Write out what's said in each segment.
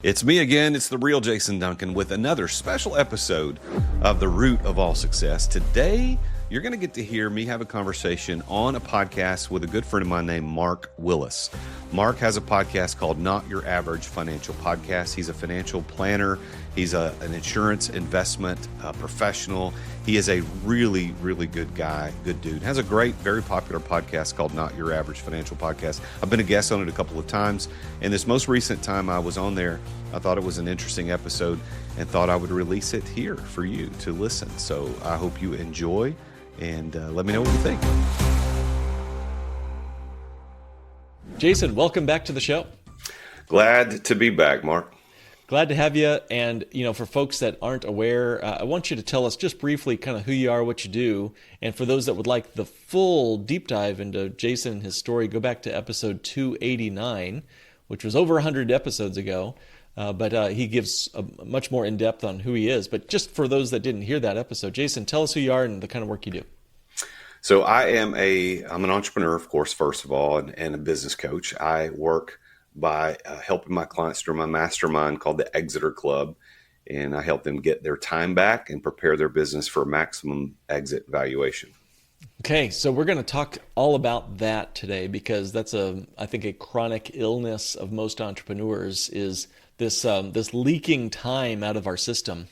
It's me again. It's the real Jason Duncan with another special episode of The Root of All Success. Today, you're going to get to hear me have a conversation on a podcast with a good friend of mine named Mark Willis. Mark has a podcast called Not Your Average Financial Podcast. He's a financial planner. He's an insurance investment professional. He is a really, really good guy, good dude. Has a great, very popular podcast called Not Your Average Financial Podcast. I've been a guest on it a couple of times. And this most recent time I was on there, I thought it was an interesting episode and thought I would release it here for you to listen. So I hope you enjoy and let me know what you think. Jason, welcome back to the show. Glad to be back, Mark. Glad to have you. And, for folks that aren't aware, I want you to tell us just briefly kind of who you are, what you do. And for those that would like the full deep dive into Jason and his story, go back to episode 289, which was over 100 episodes ago. But he gives a much more in-depth on who he is. But just for those that didn't hear that episode, Jason, tell us who you are and the kind of work you do. So I'm an entrepreneur, of course, first of all, and a business coach. I work by helping my clients through my mastermind called the Exeter Club. And I help them get their time back and prepare their business for maximum exit valuation. Okay, so we're going to talk all about that today because that's I think a chronic illness of most entrepreneurs is this leaking time out of our system.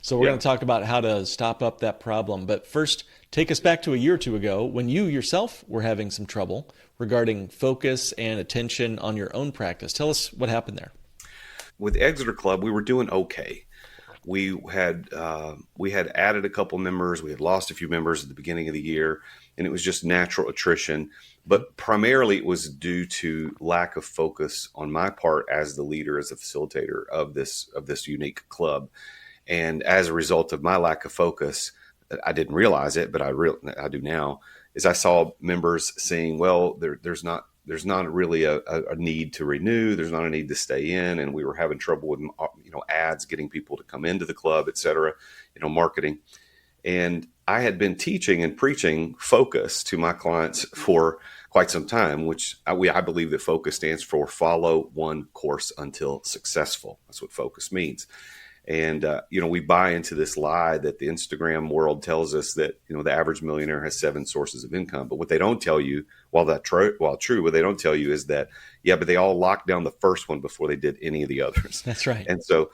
So we're going to talk about how to stop up that problem. But first, take us back to a year or two ago when you yourself were having some trouble regarding focus and attention on your own practice. Tell us what happened there. With the Exeter Club, we were doing okay. We had added a couple members. We had lost a few members at the beginning of the year, and it was just natural attrition. But primarily it was due to lack of focus on my part as the leader, as a facilitator of this unique club. And as a result of my lack of focus, I didn't realize it, but I do now, is I saw members saying, well, there's not really a need to renew. There's not a need to stay in. And we were having trouble with, ads, getting people to come into the club, et cetera, marketing. And I had been teaching and preaching focus to my clients for quite some time, which I believe that focus stands for follow one course until successful. That's what focus means. And, we buy into this lie that the Instagram world tells us that, the average millionaire has 7 sources of income. But what they don't tell you, while true, what they don't tell you is that, but they all locked down the first one before they did any of the others. That's right. And so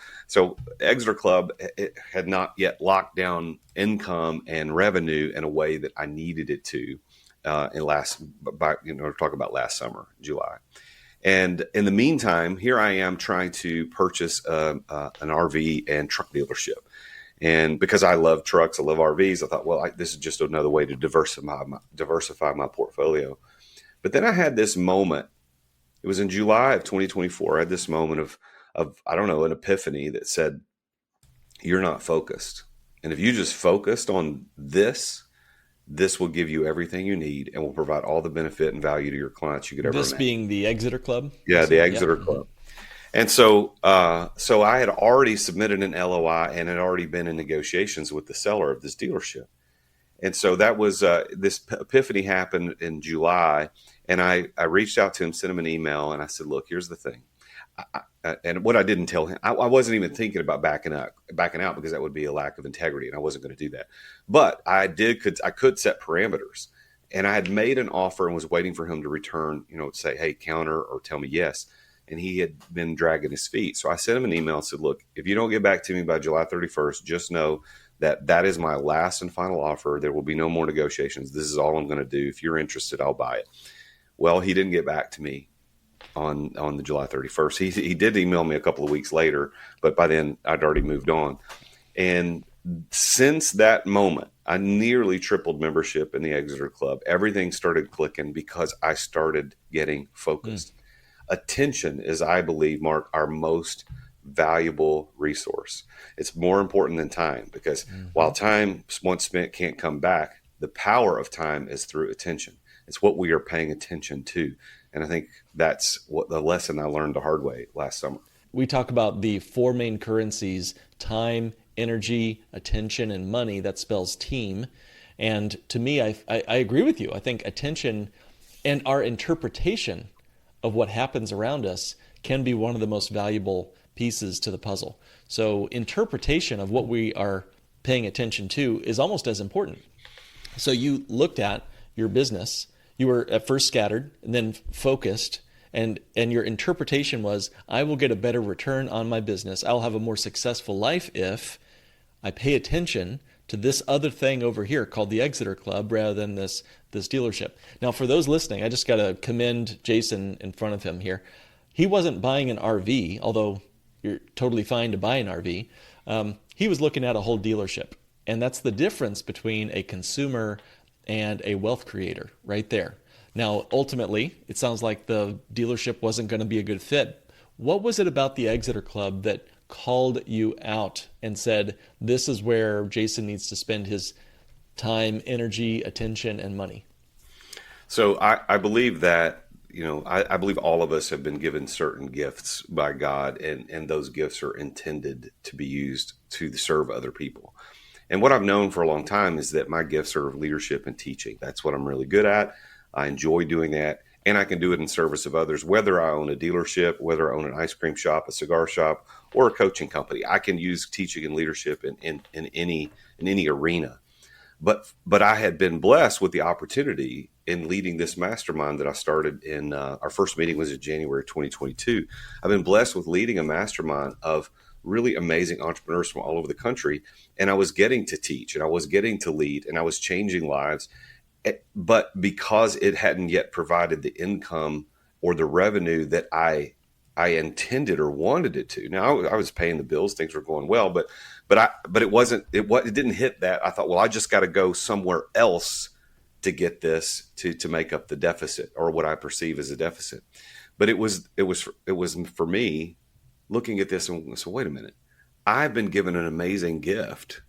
Exeter Club, it had not yet locked down income and revenue in a way that I needed it to talk about last summer, July. And in the meantime, here I am trying to purchase an RV and truck dealership. And because I love trucks, I love RVs, I thought, this is just another way to diversify my portfolio. But then I had this moment. It was in July of 2024. I had this moment of an epiphany that said, you're not focused. And if you just focused on this will give you everything you need and will provide all the benefit and value to your clients you could ever imagine. This being the Exeter Club? Yeah, the Exeter Club. And so I had already submitted an LOI and had already been in negotiations with the seller of this dealership. And so that was this epiphany happened in July. And I reached out to him, sent him an email, and I said, look, here's the thing. And what I didn't tell him, I wasn't even thinking about backing out because that would be a lack of integrity, and I wasn't going to do that. But I could set parameters, and I had made an offer and was waiting for him to return, say, hey, counter or tell me yes. And he had been dragging his feet. So I sent him an email and said, look, if you don't get back to me by July 31st, just know that is my last and final offer. There will be no more negotiations. This is all I'm going to do. If you're interested, I'll buy it. Well, he didn't get back to me on the July 31st. He did email me a couple of weeks later, but by then I'd already moved on. And since that moment, I nearly tripled membership in the Exeter Club. Everything started clicking because I started getting focused. Attention is, I believe, Mark, our most valuable resource. It's more important than time because while time once spent can't come back, the power of time is through attention. It's what we are paying attention to. And I think that's what the lesson I learned the hard way last summer. We talk about the 4 main currencies: time, energy, attention, and money. That spells team. And to me, I agree with you. I think attention and our interpretation of what happens around us can be one of the most valuable pieces to the puzzle. So interpretation of what we are paying attention to is almost as important. So you looked at your business, you were at first scattered and then focused, and your interpretation was, I will get a better return on my business. I'll have a more successful life if I pay attention to this other thing over here called the Exeter Club rather than this dealership. Now, for those listening, I just got to commend Jason in front of him here. He wasn't buying an RV, although you're totally fine to buy an RV. He was looking at a whole dealership. And that's the difference between a consumer and a wealth creator right there. Now, ultimately, it sounds like the dealership wasn't going to be a good fit. What was it about the Exeter Club that called you out and said, this is where Jason needs to spend his time, energy, attention, and money? So I believe that, I believe all of us have been given certain gifts by God, and those gifts are intended to be used to serve other people. And what I've known for a long time is that my gifts are leadership and teaching. That's what I'm really good at. I enjoy doing that. And I can do it in service of others, whether I own a dealership, whether I own an ice cream shop, a cigar shop, or a coaching company. I can use teaching and leadership in any arena. But I had been blessed with the opportunity in leading this mastermind that I started in our first meeting was in January 2022. I've been blessed with leading a mastermind of really amazing entrepreneurs from all over the country. And I was getting to teach and I was getting to lead and I was changing lives. But because it hadn't yet provided the income or the revenue that I intended or wanted it to. Now I was paying the bills, things were going well, but it didn't hit that. I thought, well, I just got to go somewhere else to get this to make up the deficit or what I perceive as a deficit. But it was for me looking at this and so wait a minute, I've been given an amazing gift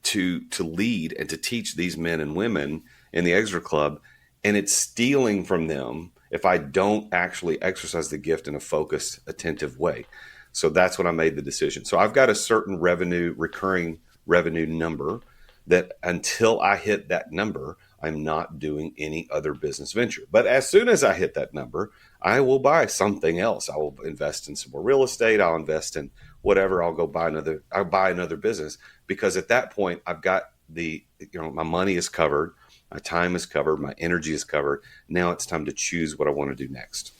to lead and to teach these men and women in the Exeter Club, and it's stealing from them if I don't actually exercise the gift in a focused, attentive way. So that's when I made the decision. So I've got a certain recurring revenue number that until I hit that number, I'm not doing any other business venture. But as soon as I hit that number, I will buy something else. I will invest in some more real estate. I'll invest in whatever. I'll buy another business, because at that point I've got my money is covered. My time is covered. My energy is covered. Now it's time to choose what I want to do next.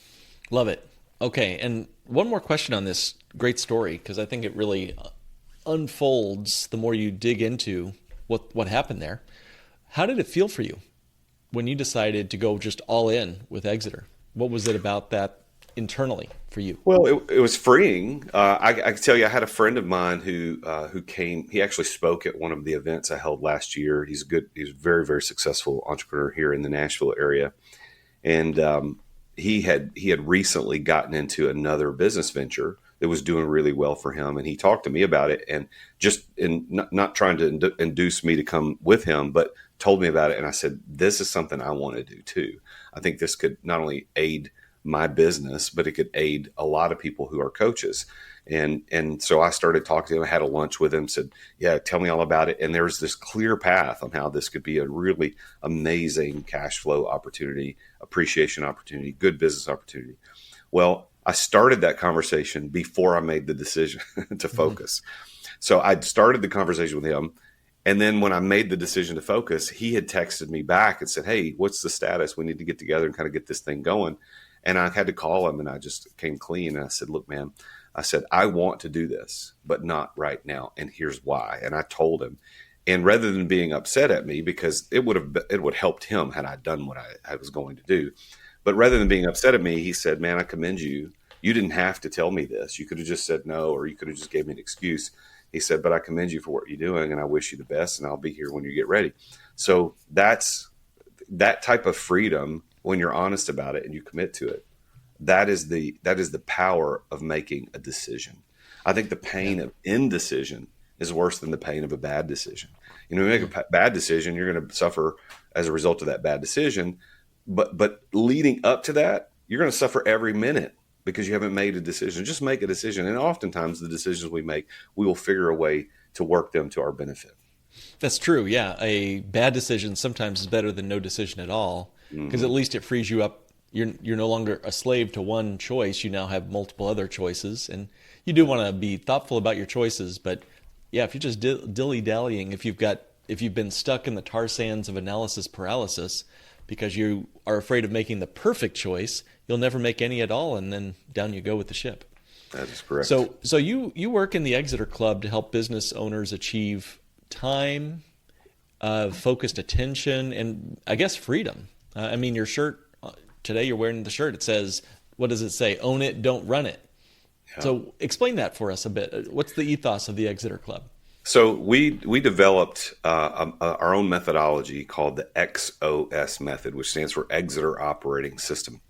Love it. Okay. And one more question on this great story, because I think it really unfolds the more you dig into what happened there. How did it feel for you when you decided to go just all in with Exeter? What was it about that internally for you? Well, it was freeing. I can tell you, I had a friend of mine who came. He actually spoke at one of the events I held last year. He's a very, very successful entrepreneur here in the Nashville area, and he had recently gotten into another business venture that was doing really well for him, and he talked to me about it, and not trying to induce me to come with him, but told me about it, and I said, "This is something I want to do too. I think this could not only aid my business, but it could aid a lot of people who are coaches." And so I started talking to him. I had a lunch with him, said, yeah, tell me all about it. And there's this clear path on how this could be a really amazing cash flow opportunity, appreciation opportunity, good business opportunity. Well, I started that conversation before I made the decision to focus. So I started the conversation with him. And then when I made the decision to focus, he had texted me back and said, hey, what's the status? We need to get together and kind of get this thing going. And I had to call him, and I just came clean. And I said, look, man, I said, I want to do this, but not right now. And here's why. And I told him. And rather than being upset at me, because it would have helped him had I done what I was going to do. But rather than being upset at me, he said, man, I commend you. You didn't have to tell me this. You could have just said no, or you could have just gave me an excuse. He said, but I commend you for what you're doing, and I wish you the best, and I'll be here when you get ready. So that's that type of freedom. When you're honest about it and you commit to it, that is the power of making a decision. I think the pain of indecision is worse than the pain of a bad decision. You know, you make a bad decision, you're going to suffer as a result of that bad decision. But leading up to that, you're going to suffer every minute because you haven't made a decision. Just make a decision. And oftentimes the decisions we make, we will figure a way to work them to our benefit. That's true. Yeah. A bad decision sometimes is better than no decision at all, because at least it frees you up you're no longer a slave to one choice. You now have multiple other choices, and you do want to be thoughtful about your choices. But yeah, if you're just dilly dallying, if you've been stuck in the tar sands of analysis paralysis because you are afraid of making the perfect choice, you'll never make any at all, and then down you go with the ship. That is correct. So you work in the Exeter Club to help business owners achieve time, focused attention, and I guess freedom. I mean, your shirt today, you're wearing the shirt. It says, what does it say? Own it, don't run it. Yeah. So explain that for us a bit. What's the ethos of the Exeter Club? So we developed our own methodology called the XOS method, which stands for Exeter Operating System.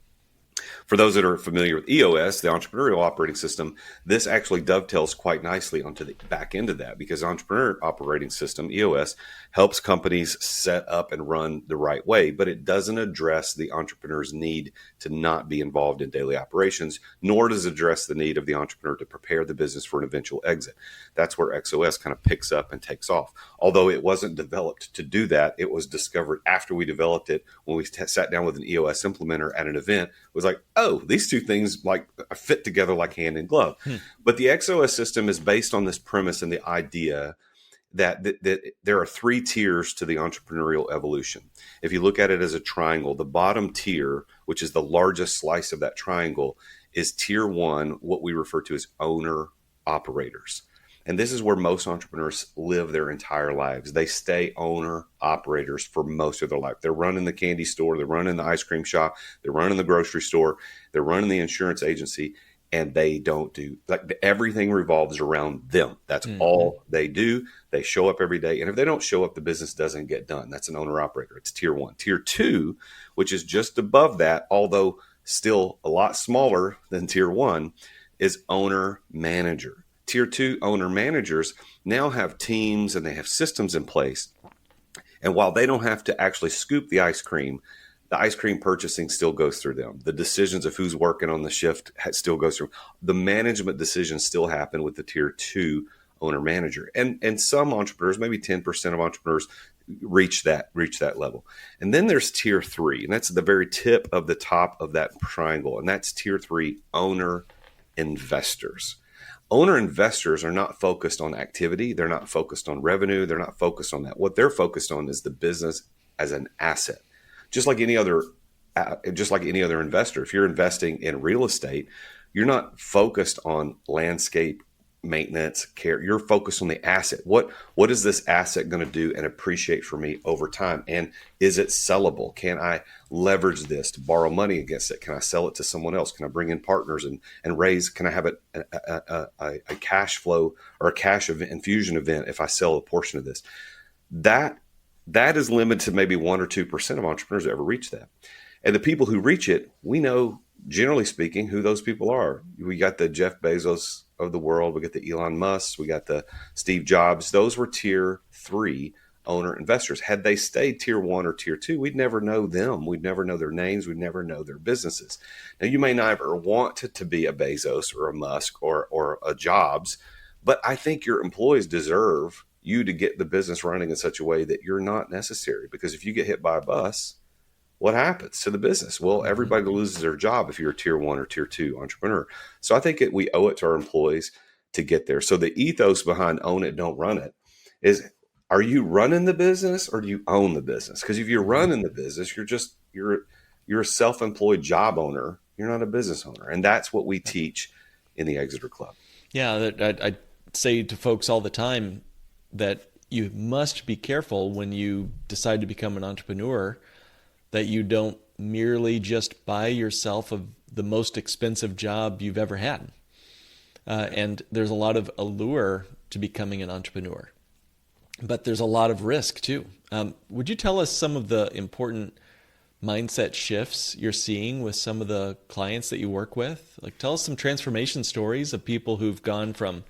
For those that are familiar with EOS, the Entrepreneurial Operating System, this actually dovetails quite nicely onto the back end of that, because Entrepreneur Operating System, EOS, helps companies set up and run the right way, but it doesn't address the entrepreneur's need to not be involved in daily operations, nor does it address the need of the entrepreneur to prepare the business for an eventual exit. That's where XOS kind of picks up and takes off. Although it wasn't developed to do that, it was discovered after we developed it when we sat down with an EOS implementer at an event. It was like, oh, these two things like fit together like hand in glove. But the XOS system is based on this premise and the idea that there are three tiers to the entrepreneurial evolution. If you look at it as a triangle, the bottom tier, which is the largest slice of that triangle, is tier one, what we refer to as owner operators. And this is where most entrepreneurs live their entire lives. They stay owner operators for most of their life. They're running the candy store, they're running the ice cream shop, they're running the grocery store, they're running the insurance agency, and they don't do, like, everything revolves around them. That's all they do. They show up every day. And if they don't show up, the business doesn't get done. That's an owner operator. It's tier one. Tier two, which is just above that, although still a lot smaller than tier one, is owner manager. Tier two owner managers now have teams and they have systems in place. And while they don't have to actually scoop the ice cream purchasing still goes through them. The decisions of who's working on the shift still goes through. The management decisions still happen with the tier two owner manager. And some entrepreneurs, maybe 10% of entrepreneurs, reach that level. And then there's tier three, and that's the very tip of the top of that triangle. And that's tier three owner investors. Owner investors are not focused on activity. They're not focused on revenue. They're not focused on that. What they're focused on is the business as an asset. Just like any other investor, if you're investing in real estate, you're not focused on landscape maintenance, care. You're focused on the asset. What is this asset going to do and appreciate for me over time? And is it sellable? Can I leverage this to borrow money against it? Can I sell it to someone else? Can I bring in partners and raise? Can I have a cash flow or a cash infusion event if I sell a portion of this? That is limited to maybe 1 or 2% of entrepreneurs that ever reach that. And the people who reach it, we know, generally speaking, who those people are. We got the Jeff Bezos of the world. We got the Elon Musk. We got the Steve Jobs. Those were tier three owner investors. Had they stayed tier one or tier two, we'd never know them. We'd never know their names. We'd never know their businesses. Now, you may never want to be a Bezos or a Musk or a Jobs, but I think your employees deserve you to get the business running in such a way that you're not necessary. Because if you get hit by a bus, what happens to the business? Well, everybody loses their job if you're a tier one or tier two entrepreneur. So I think we owe it to our employees to get there. So the ethos behind own it, don't run it is, are you running the business or do you own the business? Because if you're running the business, you're a self-employed job owner. You're not a business owner. And that's what we teach in the Exeter Club. Yeah, I say to folks all the time that you must be careful when you decide to become an entrepreneur that you don't merely just buy yourself the most expensive job you've ever had. And there's a lot of allure to becoming an entrepreneur, but there's a lot of risk too. Would you tell us some of the important mindset shifts you're seeing with some of the clients that you work with? Like, tell us some transformation stories of people who've gone from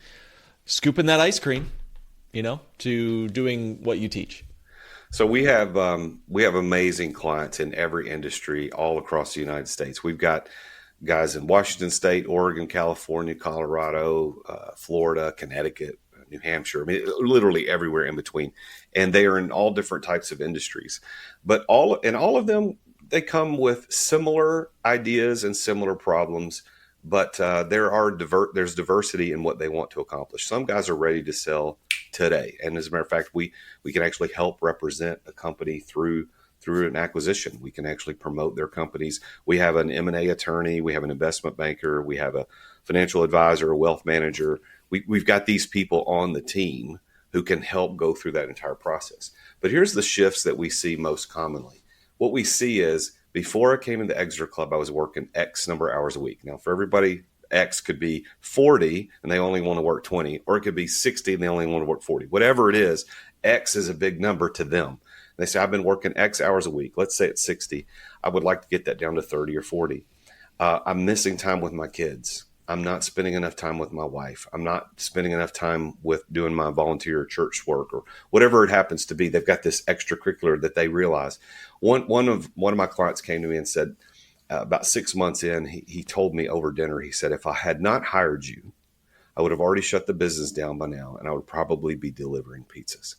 scooping that ice cream, to doing what you teach. So we have amazing clients in every industry all across the United States. We've got guys in Washington State, Oregon, California, Colorado, Florida, Connecticut, New Hampshire. I mean, literally everywhere in between. And they are in all different types of industries. But all of them they come with similar ideas and similar problems, but there's diversity in what they want to accomplish. Some guys are ready to sell today, and as a matter of fact, we can actually help represent a company through an acquisition. We can actually promote their companies. We have an M&A attorney, we have an investment banker, we have a financial advisor, a wealth manager. We've got these people on the team who can help go through that entire process. But here's the shifts that we see most commonly. What we see is, before I came into Exeter Club, I was working X number of hours a week. Now, for everybody, X could be 40 and they only want to work 20, or it could be 60 and they only want to work 40. Whatever it is, X is a big number to them. They say, I've been working X hours a week. Let's say it's 60. I would like to get that down to 30 or 40. I'm missing time with my kids. I'm not spending enough time with my wife. I'm not spending enough time with doing my volunteer church work or whatever it happens to be. They've got this extracurricular that they realize. One of my clients came to me and said, about 6 months in, he told me over dinner, he said, if I had not hired you, I would have already shut the business down by now, and I would probably be delivering pizzas.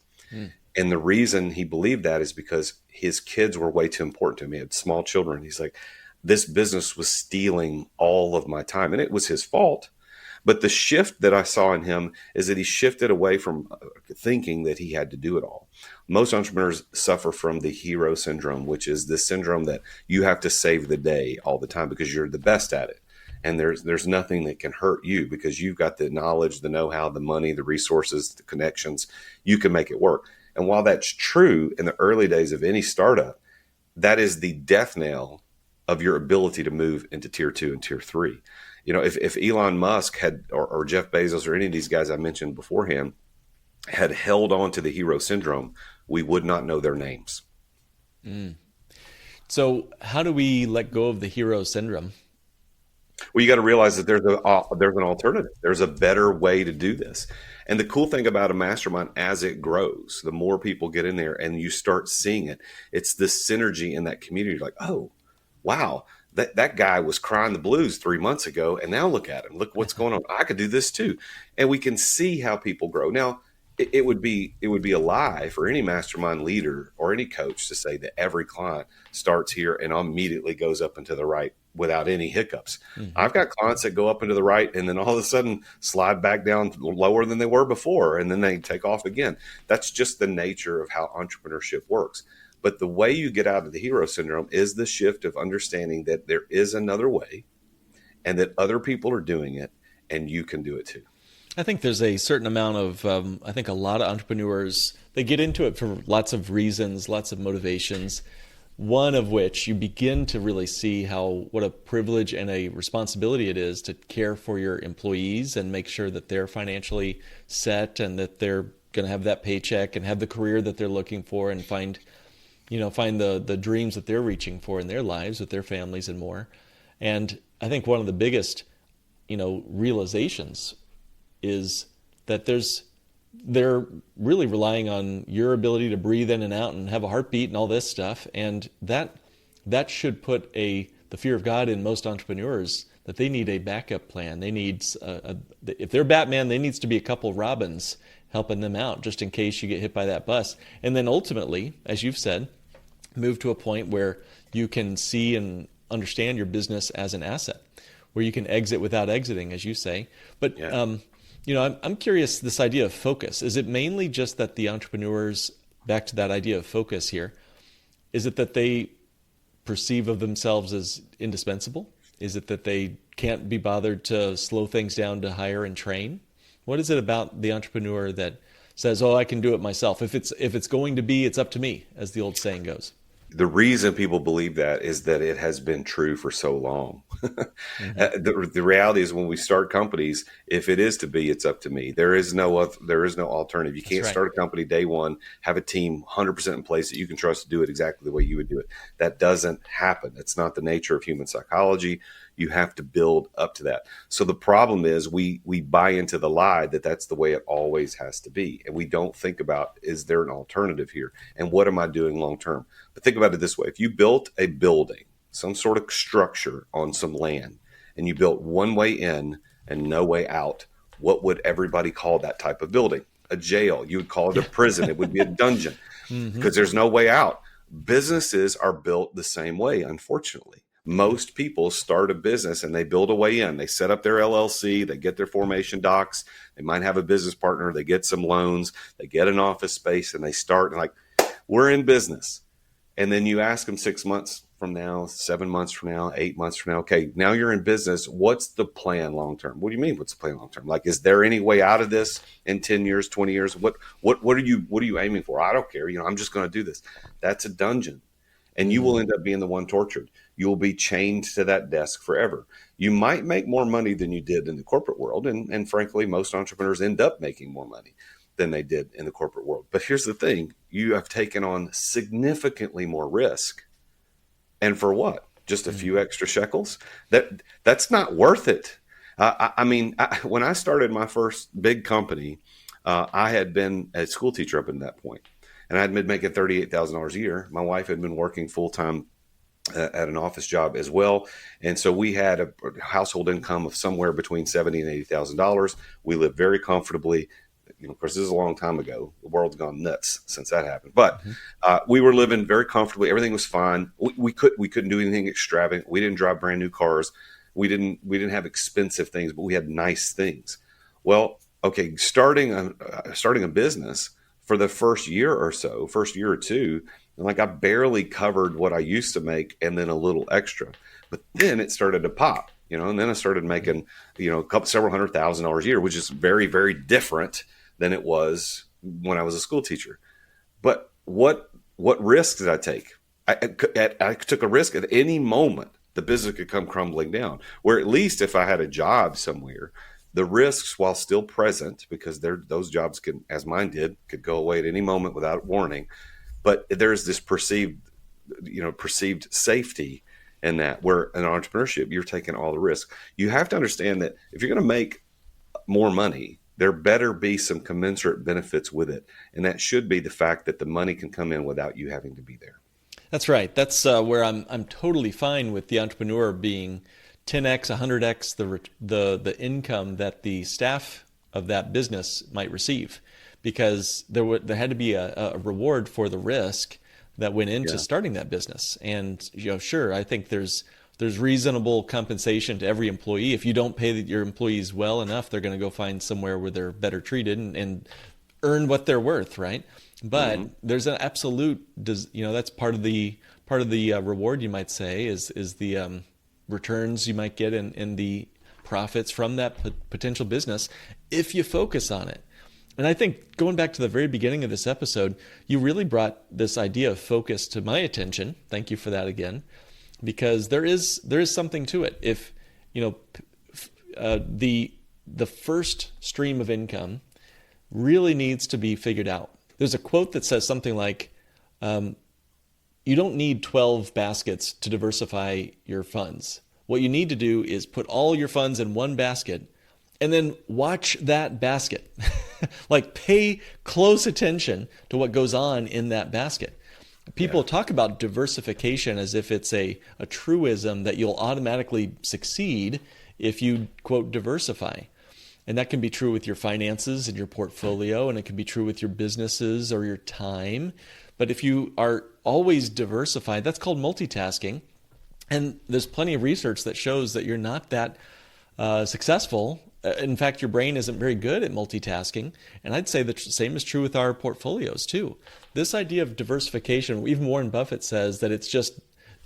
And the reason he believed that is because his kids were way too important to him. He had small children. He's like, this business was stealing all of my time, and it was his fault. But the shift that I saw in him is that he shifted away from thinking that he had to do it all. Most entrepreneurs suffer from the hero syndrome, which is this syndrome that you have to save the day all the time because you're the best at it. And there's nothing that can hurt you because you've got the knowledge, the know-how, the money, the resources, the connections. You can make it work. And while that's true in the early days of any startup, that is the death knell of your ability to move into tier 2 and tier 3. You know, if Elon Musk had, or Jeff Bezos or any of these guys I mentioned beforehand had held on to the hero syndrome, we would not know their names. So how do we let go of the hero syndrome? Well, you got to realize that there's an alternative. There's a better way to do this. And the cool thing about a mastermind, as it grows, the more people get in there and you start seeing it, it's this synergy in that community. Like, oh, wow, that guy was crying the blues 3 months ago, and now look at him. Look what's going on. I could do this too. And we can see how people grow. Now, it would be a lie for any mastermind leader or any coach to say that every client starts here and immediately goes up and to the right without any hiccups. I've got clients that go up and to the right and then all of a sudden slide back down lower than they were before, and then they take off again. That's just the nature of how entrepreneurship works. But the way you get out of the hero syndrome is the shift of understanding that there is another way and that other people are doing it and you can do it too. I think there's a certain amount of, I think a lot of entrepreneurs, they get into it for lots of reasons, lots of motivations, one of which you begin to really see what a privilege and a responsibility it is to care for your employees and make sure that they're financially set and that they're going to have that paycheck and have the career that they're looking for and find the dreams that they're reaching for in their lives with their families and more. And I think one of the biggest, realizations is that they're really relying on your ability to breathe in and out and have a heartbeat and all this stuff. And that should put the fear of God in most entrepreneurs, that they need a backup plan. They need, if they're Batman, there needs to be a couple Robins helping them out just in case you get hit by that bus. And then ultimately, as you've said, move to a point where you can see and understand your business as an asset, where you can exit without exiting, as you say. But Yeah. I'm curious, this idea of focus, is it mainly just that the entrepreneurs, back to that idea of focus here, is it that they perceive of themselves as indispensable? Is it that they can't be bothered to slow things down to hire and train? What is it about the entrepreneur that says, oh, I can do it myself? If it's going to be, it's up to me, as the old saying goes. The reason people believe that is that it has been true for so long. The reality is, when we start companies, if it is to be, it's up to me. There is no alternative. You can't start a company day one, have a team 100% in place that you can trust to do it exactly the way you would do it. That doesn't happen. It's not the nature of human psychology. You have to build up to that. So the problem is we buy into the lie that that's the way it always has to be. And we don't think about, is there an alternative here? And what am I doing long term? But think about it this way. If you built a building, some sort of structure on some land, and you built one way in and no way out, what would everybody call that type of building? A jail. You would call it a prison. It would be a dungeon because there's no way out. businesses are built the same way, unfortunately. Most people start a business and they build a way in. They set up their LLC, they get their formation docs, they might have a business partner, they get some loans, they get an office space, and they start like, we're in business. And then you ask them 6 months from now, 7 months from now, 8 months from now, okay, now you're in business. What's the plan long term? What do you mean? What's the plan long term? Like, is there any way out of this in 10 years, 20 years? What are you aiming for? I don't care. I'm just going to do this. That's a dungeon. And you will end up being the one tortured. You will be chained to that desk forever. You might make more money than you did in the corporate world. And frankly, most entrepreneurs end up making more money than they did in the corporate world. But here's the thing. You have taken on significantly more risk. And for what? Just a few extra shekels? That's not worth it. When I started my first big company, I had been a school teacher up in that point. And I'd been making $38,000 a year. My wife had been working full-time at an office job as well. And so we had a household income of somewhere between $70,000 and $80,000. We lived very comfortably. Of course, this is a long time ago. The world's gone nuts since that happened. But we were living very comfortably. Everything was fine. We couldn't do anything extravagant. We didn't drive brand new cars. We didn't have expensive things, but we had nice things. Well, okay, starting a business for the first year or two, like I barely covered what I used to make and then a little extra. But then it started to pop, and then I started making, several $100,000 a year, which is very, very different than it was when I was a school teacher. But what risk did I take? I took a risk at any moment. The business could come crumbling down. Where at least if I had a job somewhere, the risks, while still present, because those jobs can, as mine did, could go away at any moment without warning. But there's this perceived safety in that, where in entrepreneurship, you're taking all the risk. You have to understand that if you're going to make more money, there better be some commensurate benefits with it. And that should be the fact that the money can come in without you having to be there. That's right. That's where I'm totally fine with the entrepreneur being 10x, 100x the income that the staff of that business might receive, because there had to be a reward for the risk that went into starting that business. And sure, I think there's reasonable compensation to every employee. If you don't pay your employees well enough, they're going to go find somewhere where they're better treated and earn what they're worth, right? But there's an absolute, that's part of the reward, you might say, is the returns you might get in the profits from that potential business if you focus on it. And I think going back to the very beginning of this episode, you really brought this idea of focus to my attention. Thank you for that again, because there is something to it. If the first stream of income really needs to be figured out. There's a quote that says something like, you don't need 12 baskets to diversify your funds. What you need to do is put all your funds in one basket and then watch that basket. Like, pay close attention to what goes on in that basket. People talk about diversification as if it's a truism that you'll automatically succeed if you, quote, diversify. And that can be true with your finances and your portfolio, and it can be true with your businesses or your time. But if you are always diversified, that's called multitasking. And there's plenty of research that shows that you're not that successful. In fact, your brain isn't very good at multitasking. And I'd say the same is true with our portfolios too. This idea of diversification, even Warren Buffett says that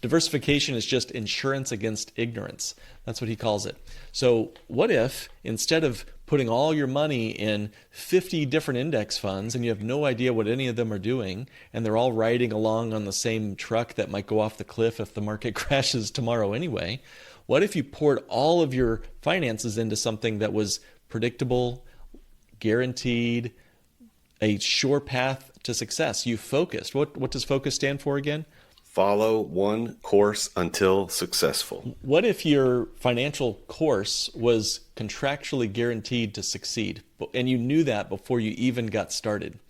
diversification is just insurance against ignorance. That's what he calls it. So what if, instead of putting all your money in 50 different index funds and you have no idea what any of them are doing, and they're all riding along on the same truck that might go off the cliff if the market crashes tomorrow anyway, what if you poured all of your finances into something that was predictable, guaranteed, a sure path to success? You focused. What does focus stand for again? Follow one course until successful. What if your financial course was contractually guaranteed to succeed, and you knew that before you even got started?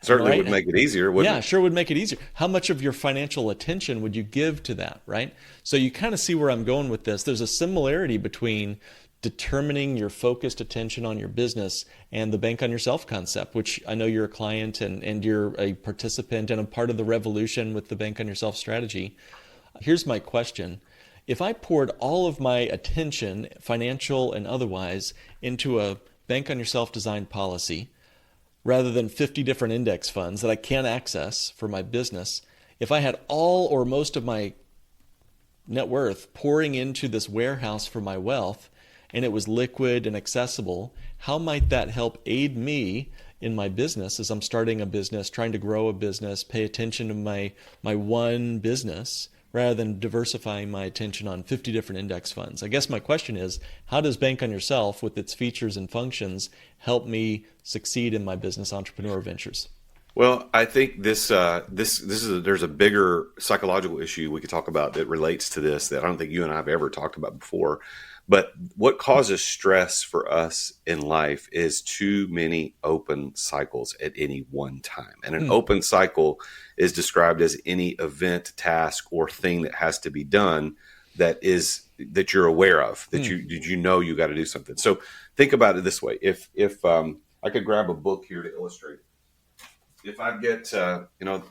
Certainly would make it easier, wouldn't it? Yeah, sure would make it easier. How much of your financial attention would you give to that, right? So you kind of see where I'm going with this. There's a similarity between determining your focused attention on your business and the bank on yourself concept, which I know you're a client and you're a participant and a part of the revolution with the bank on yourself strategy. Here's my question. If I poured all of my attention, financial and otherwise, into a bank on yourself designed policy, rather than 50 different index funds that I can't access for my business, if I had all or most of my net worth pouring into this warehouse for my wealth and it was liquid and accessible, how might that help aid me in my business as I'm starting a business, trying to grow a business, pay attention to my one business rather than diversifying my attention on 50 different index funds? I guess my question is, how does Bank on Yourself with its features and functions help me succeed in my business entrepreneur ventures? Well, I think there's a bigger psychological issue we could talk about that relates to this that I don't think you and I have ever talked about before. But what causes stress for us in life is too many open cycles at any one time. And an open cycle is described as any event, task, or thing that has to be done that you're aware of, that you got to do something. So think about it this way. If I could grab a book here to illustrate. If I get,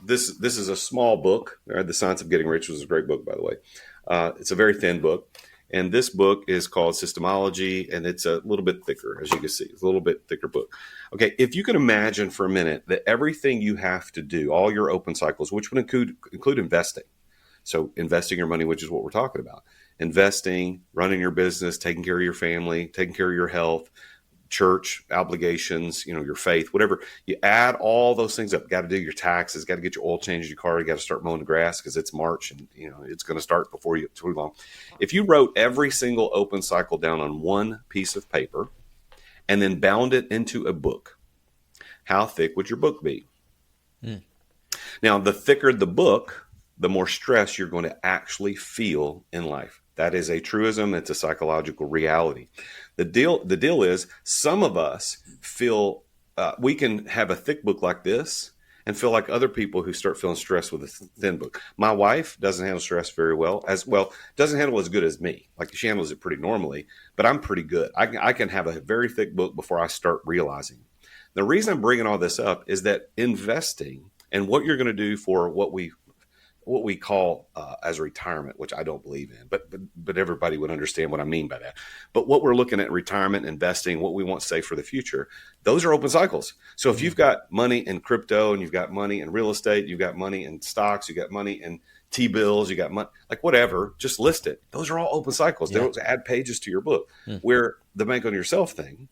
this is a small book. The Science of Getting Rich was a great book, by the way. It's a very thin book. And this book is called Systemology, and it's a little bit thicker, as you can see. It's a little bit thicker book. Okay, if you can imagine for a minute that everything you have to do, all your open cycles, which would include investing. So investing your money, which is what we're talking about. Investing, running your business, taking care of your family, taking care of your health, church obligations, your faith, whatever. You add all those things up. Got to do your taxes, got to get your oil changed in your car. You got to start mowing the grass because it's March and it's going to start before you too long. If you wrote every single open cycle down on one piece of paper and then bound it into a book, how thick would your book be? Now, the thicker the book, the more stress you're going to actually feel in life. That is a truism. It's a psychological reality. The deal is some of us feel we can have a thick book like this and feel like other people who start feeling stressed with a thin book. My wife doesn't handle stress very well, doesn't handle as good as me. Like she handles it pretty normally, but I'm pretty good. I can have a very thick book before I start realizing. The reason I'm bringing all this up is that investing and what you're going to do for what we call as retirement, which I don't believe in, but everybody would understand what I mean by that. But what we're looking at, retirement, investing, what we want to save for the future, those are open cycles. So if you've got money in crypto and you've got money in real estate, you've got money in stocks, you've got money in T-bills, you got money, like whatever, just list it. Those are all open cycles. They don't add pages to your book. Where the Bank on Yourself thing,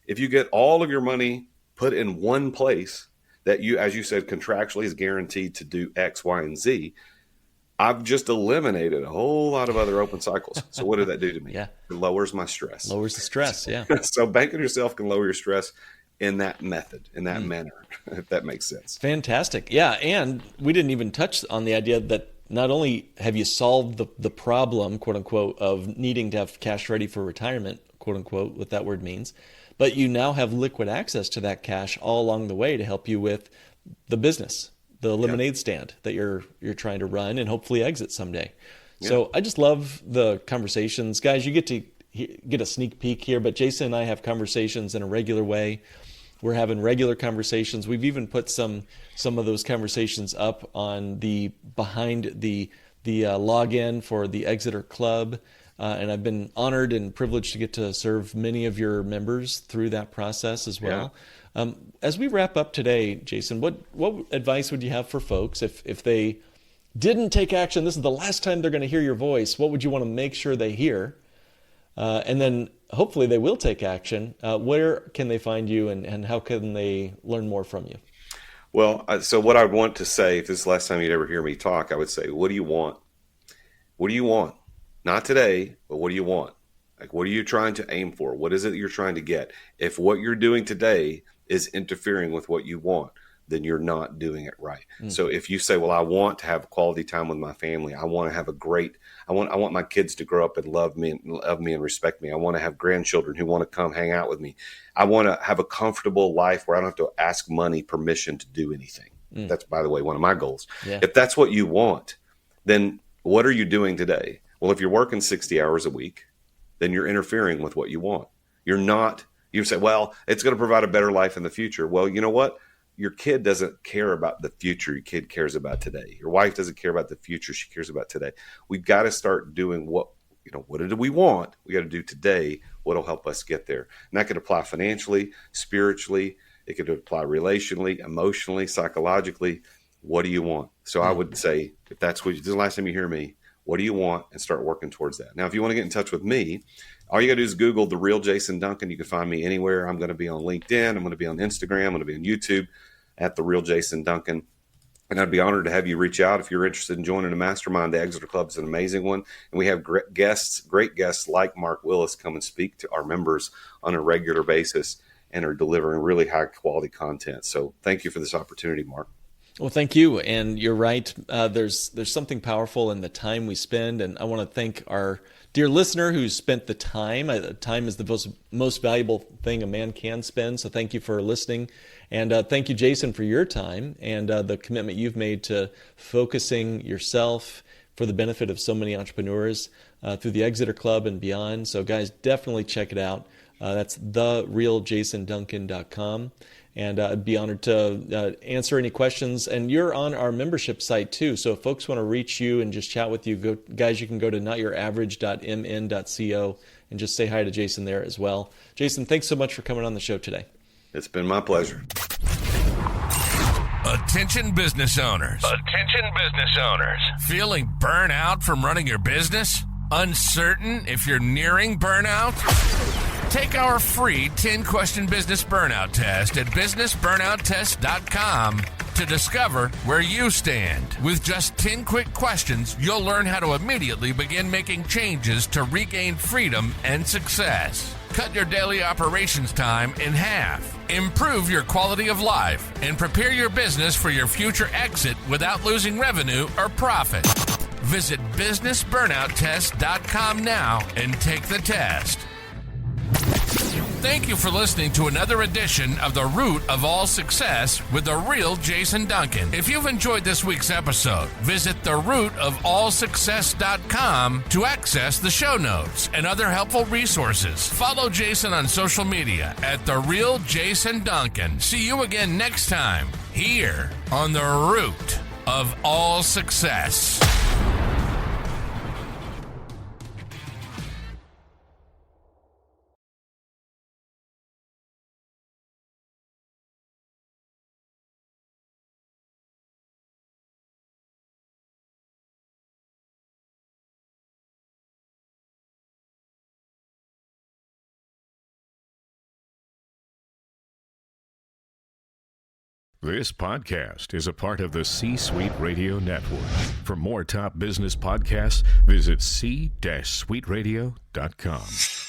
if you get all of your money put in one place, that you, as you said, contractually is guaranteed to do X, Y, and Z, I've just eliminated a whole lot of other open cycles. So what did that do to me? It lowers my stress. Lowers the stress, yeah. So Bank on Yourself can lower your stress in that method, in that manner, if that makes sense. Fantastic. Yeah, and we didn't even touch on the idea that not only have you solved the problem, quote unquote, of needing to have cash ready for retirement, quote unquote, what that word means, but you now have liquid access to that cash all along the way to help you with the business, the lemonade stand that you're trying to run and hopefully exit someday. So I just love the conversations. Guys, you get to get a sneak peek here, but Jason and I have conversations in a regular way. We're having regular conversations. We've even put some of those conversations up on the behind the login for the Exeter Club. And I've been honored and privileged to get to serve many of your members through that process as well. As we wrap up today, Jason, what advice would you have for folks if they didn't take action? This is the last time they're going to hear your voice. What would you want to make sure they hear? And then hopefully they will take action. Where can they find you and how can they learn more from you? Well, so what I want to say, if this is the last time you'd ever hear me talk, I would say, what do you want? What do you want? Not today, but what do you want? Like, what are you trying to aim for? What is it you're trying to get? If what you're doing today is interfering with what you want, then you're not doing it right. So if you say, well, I want to have quality time with my family. I want to have I want my kids to grow up and love me and respect me. I want to have grandchildren who want to come hang out with me. I want to have a comfortable life where I don't have to ask money permission to do anything. That's, by the way, one of my goals. If that's what you want, then what are you doing today? Well, if you're working 60 hours a week, then you're interfering with what you want. You're not, you say, well, it's going to provide a better life in the future. Well, you know what? Your kid doesn't care about the future. Your kid cares about today. Your wife doesn't care about the future. She cares about today. We've got to start doing what do we want? We got to do today what will help us get there. And that could apply financially, spiritually. It could apply relationally, emotionally, psychologically. What do you want? So I would say, if that's what, this is the last time you hear me, what do you want? And start working towards that. Now, if you want to get in touch with me, all you got to do is Google The Real Jason Duncan. You can find me anywhere. I'm going to be on LinkedIn. I'm going to be on Instagram. I'm going to be on YouTube at The Real Jason Duncan. And I'd be honored to have you reach out if you're interested in joining a mastermind. The Exeter Club is an amazing one. And we have great guests like Mark Willis come and speak to our members on a regular basis and are delivering really high quality content. So thank you for this opportunity, Mark. Well, thank you. And you're right. There's something powerful in the time we spend. And I want to thank our dear listener who's spent the time. Time is the most valuable thing a man can spend. So thank you for listening. And thank you, Jason, for your time and the commitment you've made to focusing yourself for the benefit of so many entrepreneurs through the Exeter Club and beyond. So guys, definitely check it out. That's therealjasonduncan.com. And I'd be honored to answer any questions. And you're on our membership site too. So if folks want to reach you and just chat with you, guys, you can go to notyouraverage.mn.co and just say hi to Jason there as well. Jason, thanks so much for coming on the show today. It's been my pleasure. Attention business owners. Attention business owners. Feeling burnout from running your business? Uncertain if you're nearing burnout? Take our free 10-question business burnout test at businessburnouttest.com to discover where you stand. With just 10 quick questions, you'll learn how to immediately begin making changes to regain freedom and success. Cut your daily operations time in half. Improve your quality of life and prepare your business for your future exit without losing revenue or profit. Visit businessburnouttest.com now and take the test. Thank you for listening to another edition of The Root of All Success with the real Jason Duncan. If you've enjoyed this week's episode, visit therootofallsuccess.com to access the show notes and other helpful resources. Follow Jason on social media at The Real Jason Duncan. See you again next time here on The Root of All Success. This podcast is a part of the C-Suite Radio Network. For more top business podcasts, visit c-suiteradio.com.